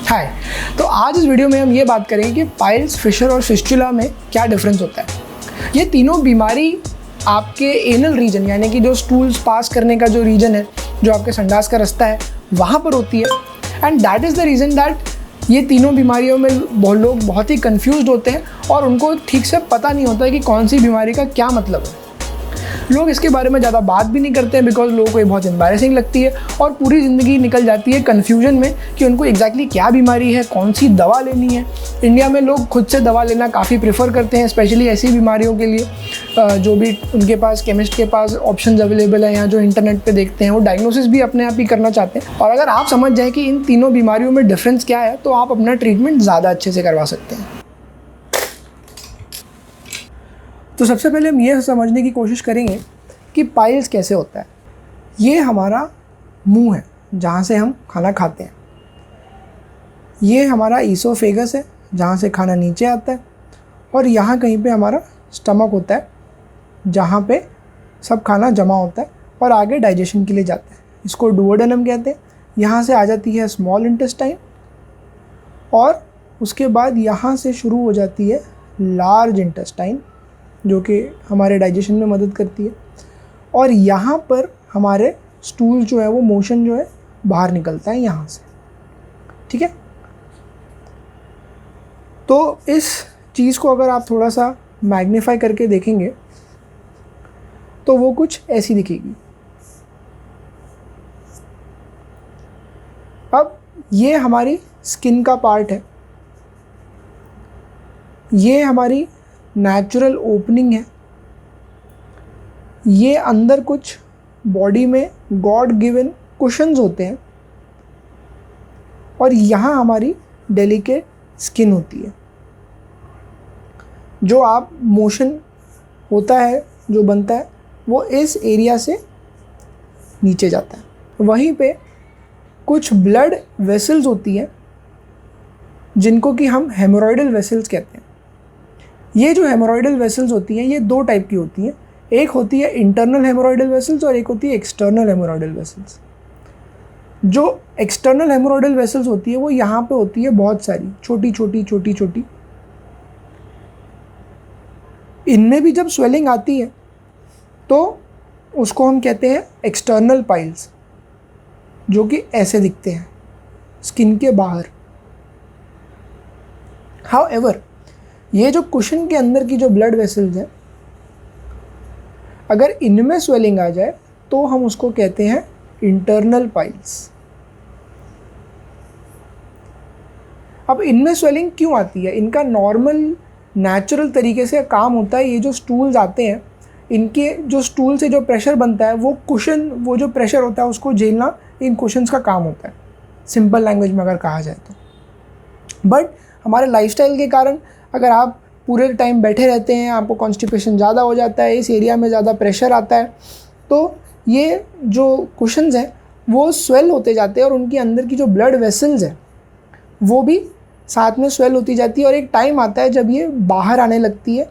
हाय, तो आज इस वीडियो में हम ये बात करेंगे कि पाइल्स, फिशर और फिस्टुला में क्या डिफरेंस होता है। ये तीनों बीमारी आपके एनल रीजन यानी कि जो स्टूल्स पास करने का जो रीजन है, जो आपके संडास का रास्ता है, वहाँ पर होती है। And that is the reason that ये तीनों बीमारियों में लोग बहुत ही कंफ्यूज्ड होते हैं और उनको ठीक से पता नहीं होता है कि कौन सी बीमारी का क्या मतलब है। लोग इसके बारे में ज़्यादा बात भी नहीं करते हैं बिकॉज लोगों को ये बहुत एम्बैरेसिंग लगती है और पूरी ज़िंदगी निकल जाती है कन्फ्यूजन में कि उनको एग्जैक्टली क्या बीमारी है, कौन सी दवा लेनी है। इंडिया में लोग खुद से दवा लेना काफ़ी प्रेफर करते हैं, स्पेशली ऐसी बीमारियों के लिए जो भी उनके पास केमिस्ट के पास ऑप्शंस अवेलेबल हैं या जो इंटरनेट पे देखते हैं, वो डायग्नोसिस भी अपने आप ही करना चाहते हैं। और अगर आप समझ जाएँ कि इन तीनों बीमारियों में डिफरेंस क्या है तो आप अपना ट्रीटमेंट ज़्यादा अच्छे से करवा सकते हैं। तो सबसे पहले हम ये समझने की कोशिश करेंगे कि पाइल्स कैसे होता है। ये हमारा मुंह है जहाँ से हम खाना खाते हैं। ये हमारा ईसोफेगस है जहाँ से खाना नीचे आता है और यहाँ कहीं पे हमारा स्टमक होता है जहाँ पे सब खाना जमा होता है और आगे डाइजेशन के लिए जाता है। इसको डुओडेनम कहते हैं। यहाँ से आ जाती है स्मॉल इंटेस्टाइन और उसके बाद यहाँ से शुरू हो जाती है लार्ज इंटेस्टाइन जो कि हमारे डाइजेशन में मदद करती है और यहाँ पर हमारे स्टूल जो है वो मोशन जो है बाहर निकलता है यहाँ से। ठीक है, तो इस चीज़ को अगर आप थोड़ा सा मैग्नीफाई करके देखेंगे तो वो कुछ ऐसी दिखेगी। अब ये हमारी स्किन का पार्ट है, ये हमारी नेचुरल ओपनिंग है, ये अंदर कुछ बॉडी में गॉड गिवन कुशन्स होते हैं और यहाँ हमारी डेलिकेट स्किन होती है। जो आप मोशन होता है जो बनता है वो इस एरिया से नीचे जाता है। वहीं पे कुछ ब्लड वेसल्स होती हैं जिनको कि हम हेमोरॉइडल वेसल्स कहते हैं। ये जो हेमोरॉइडल वेसल्स होती हैं ये दो टाइप की होती हैं, एक होती है इंटरनल हेमोरॉइडल वेसल्स और एक होती है एक्सटर्नल हेमोरॉइडल वेसल्स। जो एक्सटर्नल हेमोरॉइडल वेसल्स होती है वो यहाँ पे होती है बहुत सारी छोटी छोटी। इनमें भी जब स्वेलिंग आती है तो उसको हम कहते हैं एक्सटर्नल पाइल्स, जो कि ऐसे दिखते हैं स्किन के बाहर। हाउएवर ये जो कुशन के अंदर की जो ब्लड वेसल्स हैं, अगर इनमें स्वेलिंग आ जाए तो हम उसको कहते हैं इंटरनल पाइल्स। अब इनमें स्वेलिंग क्यों आती है? इनका नॉर्मल नेचुरल तरीके से काम होता है, ये जो स्टूल्स आते हैं इनके जो स्टूल से जो प्रेशर बनता है वो कुशन, वो जो प्रेशर होता है उसको झेलना इन कुशन्स का काम होता है, सिंपल लैंग्वेज में अगर कहा जाए तो। बट हमारे लाइफस्टाइल के कारण अगर आप पूरे टाइम बैठे रहते हैं, आपको कॉन्स्टिपेशन ज़्यादा हो जाता है, इस एरिया में ज़्यादा प्रेशर आता है, तो ये जो कुशन्स हैं वो स्वेल होते जाते हैं और उनके अंदर की जो ब्लड वेसल्स हैं वो भी साथ में स्वेल होती जाती है और एक टाइम आता है जब ये बाहर आने लगती है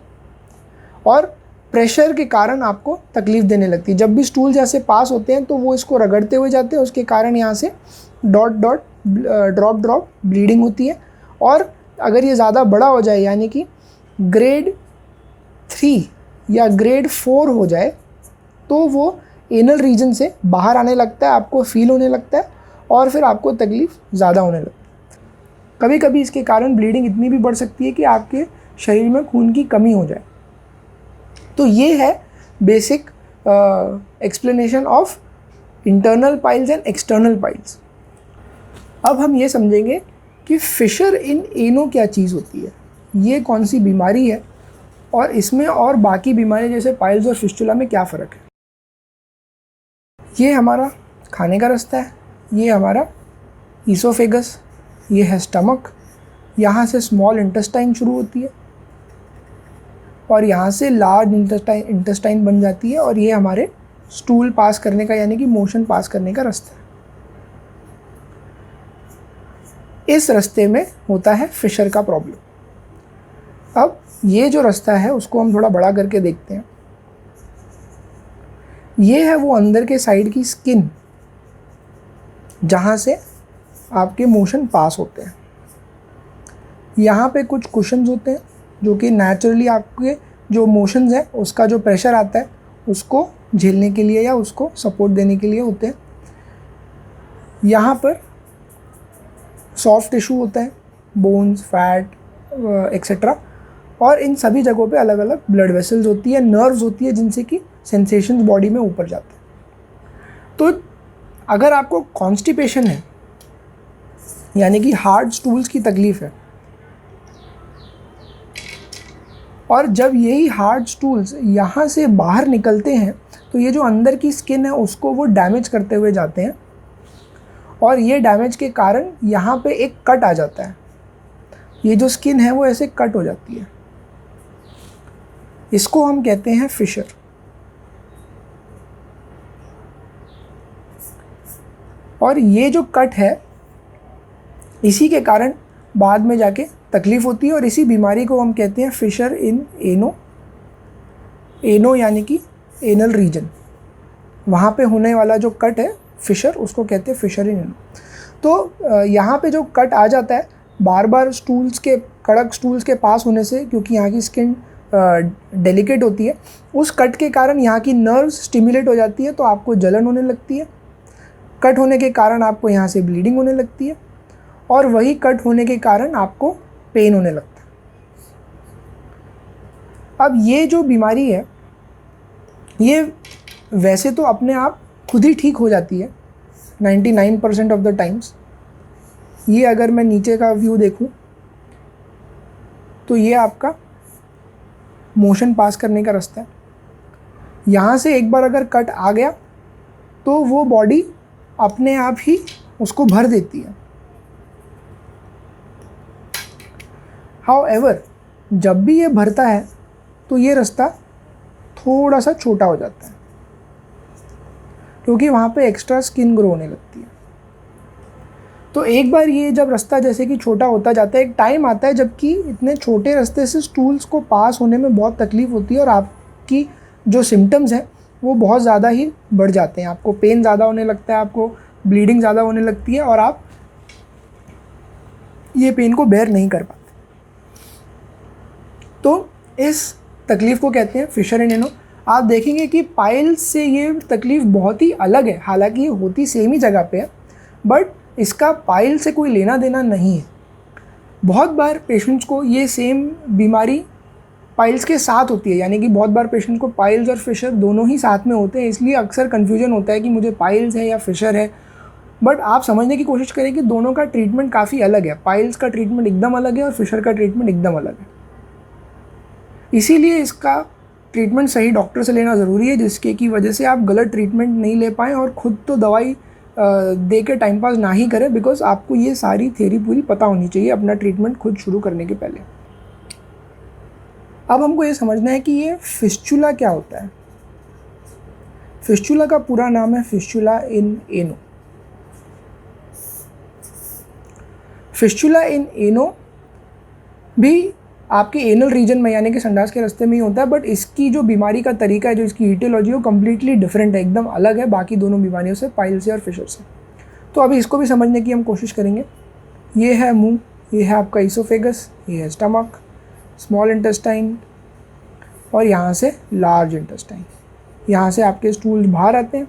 और प्रेशर के कारण आपको तकलीफ़ देने लगती है। जब भी स्टूल जैसे पास होते हैं तो वो इसको रगड़ते हुए जाते हैं, उसके कारण यहाँ से ड्रॉप ब्लीडिंग होती है और अगर ये ज़्यादा बड़ा हो जाए यानी कि ग्रेड 3 या ग्रेड 4 हो जाए तो वो एनल रीजन से बाहर आने लगता है, आपको फील होने लगता है और फिर आपको तकलीफ़ ज़्यादा होने लगती है। कभी कभी इसके कारण ब्लीडिंग इतनी भी बढ़ सकती है कि आपके शरीर में खून की कमी हो जाए। तो ये है basic explanation of internal piles and external piles. अब हम ये समझेंगे कि फिशर इन एनो क्या चीज़ होती है, ये कौन सी बीमारी है और इसमें और बाकी बीमारी जैसे पाइल्स और फिस्टुला में क्या फ़र्क है। ये हमारा खाने का रास्ता है, ये हमारा ईसोफेगस, ये है स्टमक, यहाँ से स्मॉल इंटेस्टाइन शुरू होती है और यहाँ से लार्ज इंटेस्टाइन बन जाती है और ये हमारे स्टूल पास करने का यानी कि मोशन पास करने का रास्ता है। इस रास्ते में होता है फिशर का प्रॉब्लम। अब ये जो रास्ता है उसको हम थोड़ा बड़ा करके देखते हैं। ये है वो अंदर के साइड की स्किन जहाँ से आपके मोशन पास होते हैं। यहाँ पे कुछ कुशन्स होते हैं जो कि नेचुरली आपके जो मोशंस हैं उसका जो प्रेशर आता है उसको झेलने के लिए या उसको सपोर्ट देने के लिए होते हैं। यहाँ पर सॉफ्ट टिश्यू होता है, बोन्स, फैट एक्सेट्रा, और इन सभी जगहों पे अलग अलग ब्लड वेसल्स होती है, नर्व्स होती है जिनसे कि सेंसेशंस बॉडी में ऊपर जाते हैं। तो अगर आपको कॉन्स्टिपेशन है यानी कि हार्ड स्टूल्स की तकलीफ़ है, और जब यही हार्ड स्टूल्स यहाँ से बाहर निकलते हैं तो ये जो अंदर की स्किन है उसको वो डैमेज करते हुए जाते हैं, और ये डैमेज के कारण यहाँ पे एक कट आ जाता है। ये जो स्किन है वो ऐसे कट हो जाती है, इसको हम कहते हैं फिशर। और ये जो कट है इसी के कारण बाद में जाके तकलीफ़ होती है, और इसी बीमारी को हम कहते हैं फिशर इन एनो। एनो यानी कि एनल रीजन, वहाँ पे होने वाला जो कट है फिशर, उसको कहते हैं फिशर इन एनो। तो यहाँ पे जो कट आ जाता है बार बार स्टूल्स के, कड़क स्टूल्स के पास होने से, क्योंकि यहाँ की स्किन डेलिकेट होती है, उस कट के कारण यहाँ की नर्व्स स्टिमुलेट हो जाती है, तो आपको जलन होने लगती है। कट होने के कारण आपको यहाँ से ब्लीडिंग होने लगती है, और वही कट होने के कारण आपको पेन होने लगता है। अब ये जो बीमारी है ये वैसे तो अपने आप खुद ही ठीक हो जाती है 99% ऑफ द टाइम्स। ये अगर मैं नीचे का व्यू देखूं तो ये आपका मोशन पास करने का रास्ता है। यहाँ से एक बार अगर कट आ गया तो वो बॉडी अपने आप ही उसको भर देती है। हाउएवर जब भी ये भरता है तो ये रास्ता थोड़ा सा छोटा हो जाता है, क्योंकि वहाँ पे एक्स्ट्रा स्किन ग्रो होने लगती है। तो एक बार ये जब रास्ता जैसे कि छोटा होता जाता है, एक टाइम आता है जबकि इतने छोटे रास्ते से स्टूल्स को पास होने में बहुत तकलीफ़ होती है, और आपकी जो सिम्टम्स हैं वो बहुत ज़्यादा ही बढ़ जाते हैं। आपको पेन ज़्यादा होने लगता है, आपको ब्लीडिंग ज़्यादा होने लगती है, और आप ये पेन को बेयर नहीं कर पाते। तो इस तकलीफ़ को कहते हैं फिशर इन एनो। आप देखेंगे कि पाइल्स से ये तकलीफ़ बहुत ही अलग है, हालांकि ये होती सेम ही जगह पे है, बट इसका पाइल से कोई लेना देना नहीं है। बहुत बार पेशेंट्स को ये सेम बीमारी पाइल्स के साथ होती है, यानी कि बहुत बार पेशेंट को पाइल्स और फिशर दोनों ही साथ में होते हैं, इसलिए अक्सर कन्फ्यूजन होता है कि मुझे पाइल्स है या फिशर है। बट आप समझने की कोशिश करें कि दोनों का ट्रीटमेंट काफ़ी अलग है। पाइल्स का ट्रीटमेंट एकदम अलग है और फिशर का ट्रीटमेंट एकदम अलग है। इसीलिए इसका ट्रीटमेंट सही डॉक्टर से लेना ज़रूरी है, जिसके की वजह से आप गलत ट्रीटमेंट नहीं ले पाएँ और ख़ुद तो दवाई दे के टाइम पास ना ही करें, बिकॉज आपको ये सारी थ्योरी पूरी पता होनी चाहिए अपना ट्रीटमेंट खुद शुरू करने के पहले। अब हमको ये समझना है कि ये फिस्चुला क्या होता है। फिस्चुला का पूरा नाम है फिस्चुला इन एनो। फिस्चुला इन एनो भी आपके एनल रीजन में यानी कि संडास के रास्ते में ही होता है, बट इसकी जो बीमारी का तरीका है, जो इसकी ईटियोलॉजी है, वो कम्प्लीटली डिफरेंट है, एकदम अलग है बाकी दोनों बीमारियों से, पाइल से और फिशर से। तो अभी इसको भी समझने की हम कोशिश करेंगे। ये है मुंह, ये है आपका ईसोफेगस, ये है स्टमक, स्मॉल इंटेस्टाइन, और यहाँ से लार्ज इंटेस्टाइन। यहाँ से आपके स्टूल बाहर आते हैं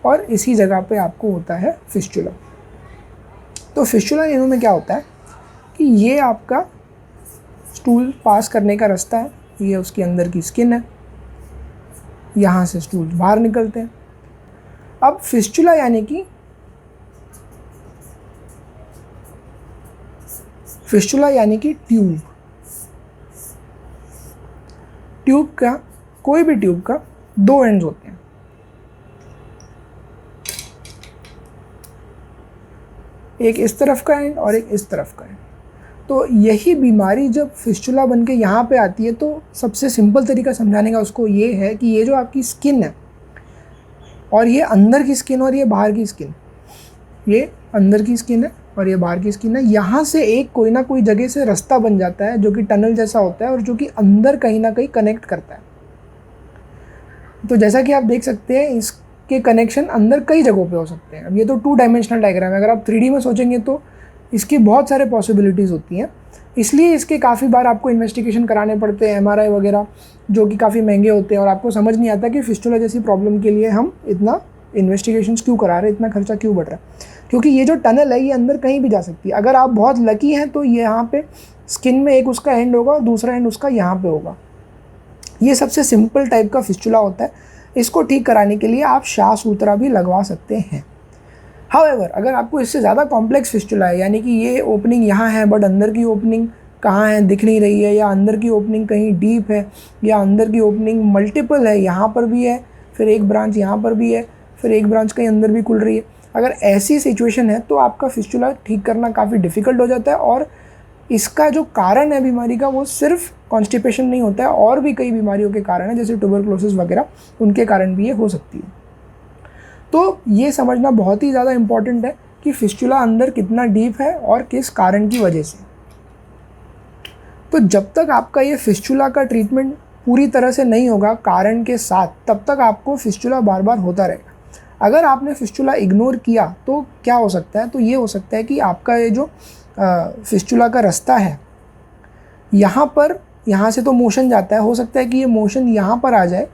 और इसी जगह पे आपको होता है फिस्चुला। तो फिस्चुला एनो में क्या होता है कि ये आपका स्टूल पास करने का रास्ता है, ये उसके अंदर की स्किन है, यहाँ से स्टूल बाहर निकलते हैं। अब फिस्चुला यानी कि ट्यूब। ट्यूब का, कोई भी ट्यूब का दो एंड्स होते हैं। एक इस तरफ का एंड और एक इस तरफ का एंड। तो यही बीमारी जब फिस्चुला बन के यहाँ पे आती है, तो सबसे सिंपल तरीका समझाने का उसको ये है कि ये जो आपकी स्किन है, और ये अंदर की स्किन और ये बाहर की स्किन, ये अंदर की स्किन है और ये बाहर की स्किन है, यहाँ से एक कोई ना कोई जगह से रास्ता बन जाता है जो कि टनल जैसा होता है और जो कि अंदर कहीं ना कहीं कनेक्ट करता है। तो जैसा कि आप देख सकते हैं, इसके कनेक्शन अंदर कई जगहों पे हो सकते हैं। अब ये तो 2 डायमेंशनल डायग्राम है, अगर आप 3D में सोचेंगे तो इसकी बहुत सारे पॉसिबिलिटीज़ होती हैं, इसलिए इसके काफ़ी बार आपको इन्वेस्टिगेशन कराने पड़ते हैं, MRI वगैरह, जो कि काफ़ी महंगे होते हैं, और आपको समझ नहीं आता कि फिस्टुला जैसी प्रॉब्लम के लिए हम इतना इन्वेस्टिगेशंस क्यों करा रहे हैं, इतना खर्चा क्यों बढ़ रहा है। क्योंकि ये जो टनल है ये अंदर कहीं भी जा सकती है। अगर आप बहुत लकी हैं तो ये यहाँ पे स्किन में एक उसका एंड होगा और दूसरा एंड उसका यहाँ पे होगा। ये सबसे सिंपल टाइप का फिस्टुला होता है। इसको ठीक कराने के लिए आप शाह सूत्रा भी लगवा सकते हैं। हाउएवर, अगर आपको इससे ज़्यादा कॉम्प्लेक्स फिस्टुला है, यानी कि ये ओपनिंग यहाँ है बट अंदर की ओपनिंग कहाँ है दिख नहीं रही है, या अंदर की ओपनिंग कहीं डीप है, या अंदर की ओपनिंग मल्टीपल है, यहाँ पर भी है, फिर एक ब्रांच यहाँ पर भी है, फिर एक ब्रांच कहीं अंदर भी खुल रही है, अगर ऐसी सिचुएशन है तो आपका फिस्टुला ठीक करना काफ़ी डिफ़िकल्ट हो जाता है। और इसका जो कारण है बीमारी का वो सिर्फ कॉन्स्टिपेशन नहीं होता है, और भी कई बीमारियों के कारण है, जैसे ट्यूबरकुलोसिस वगैरह, उनके कारण भी ये हो सकती है। तो ये समझना बहुत ही ज़्यादा इम्पॉर्टेंट है कि फिस्टुला अंदर कितना डीप है और किस कारण की वजह से। तो जब तक आपका ये फिस्टुला का ट्रीटमेंट पूरी तरह से नहीं होगा कारण के साथ, तब तक आपको फिस्टुला बार बार होता रहेगा। अगर आपने फिस्टुला इग्नोर किया तो क्या हो सकता है, तो ये हो सकता है कि आपका ये जो फिस्टुला का रास्ता है, यहाँ से तो मोशन जाता है, हो सकता है कि ये मोशन यहाँ पर आ जाए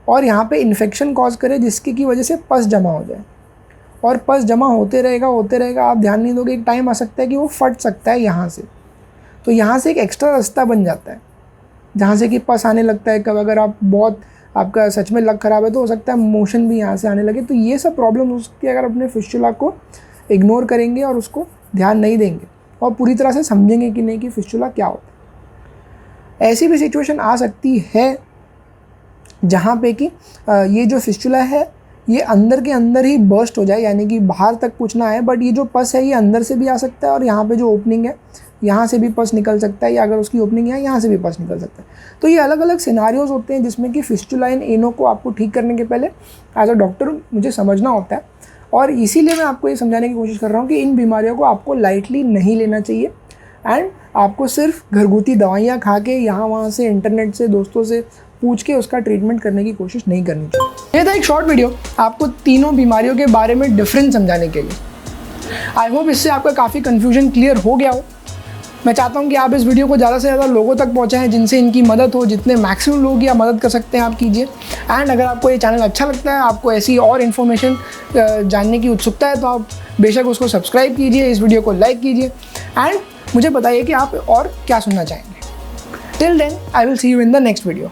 और यहाँ पे इन्फेक्शन कॉज करे, जिसकी की वजह से पस जमा हो जाए, और पस जमा होते रहेगा, आप ध्यान नहीं दोगे, एक टाइम आ सकता है कि वो फट सकता है यहाँ से। तो यहाँ से एक एक्स्ट्रा रास्ता बन जाता है जहाँ से कि पस आने लगता है। कब अगर आपका सच में लक ख़राब है तो हो सकता है मोशन भी यहाँ से आने लगे। तो ये सब प्रॉब्लम हो सकती है अगर अपने फिस्टुला को इग्नोर करेंगे और उसको ध्यान नहीं देंगे और पूरी तरह से समझेंगे कि नहीं कि फिस्टुला क्या होता है। ऐसी भी सिचुएशन आ सकती है जहाँ पे कि ये जो फिस्टुला है ये अंदर के अंदर ही बर्स्ट हो जाए, यानी कि बाहर तक कुछ ना आए, बट ये जो पस है ये अंदर से भी आ सकता है और यहाँ पे जो ओपनिंग है यहाँ से भी पस निकल सकता है, या अगर उसकी ओपनिंग है यहाँ से भी पस निकल सकता है। तो ये अलग अलग सिनारियोज होते हैं जिसमें कि फिस्टुला इन एनो को आपको ठीक करने के पहले एज अ डॉक्टर मुझे समझना होता है, और इसीलिए मैं आपको ये समझाने की कोशिश कर रहा हूँ कि इन बीमारियों को आपको लाइटली नहीं लेना चाहिए, एंड आपको सिर्फ घरगुती दवाइयाँ खा के यहाँ वहाँ से इंटरनेट से दोस्तों से पूछ के उसका ट्रीटमेंट करने की कोशिश नहीं करनी चाहिए। ये था एक शॉर्ट वीडियो आपको तीनों बीमारियों के बारे में डिफरेंस समझाने के लिए। आई होप इससे आपका काफ़ी कन्फ्यूजन क्लियर हो गया हो। मैं चाहता हूँ कि आप इस वीडियो को ज़्यादा से ज़्यादा लोगों तक पहुँचाएं जिनसे इनकी मदद हो, जितने मैक्सिमम लोग या मदद कर सकते हैं आप कीजिए। एंड अगर आपको ये चैनल अच्छा लगता है, आपको ऐसी और इन्फॉर्मेशन जानने की उत्सुकता है, तो आप बेशक उसको सब्सक्राइब कीजिए, इस वीडियो को लाइक कीजिए, एंड मुझे बताइए कि आप और क्या सुनना चाहेंगे। Till then I will see you in the next video.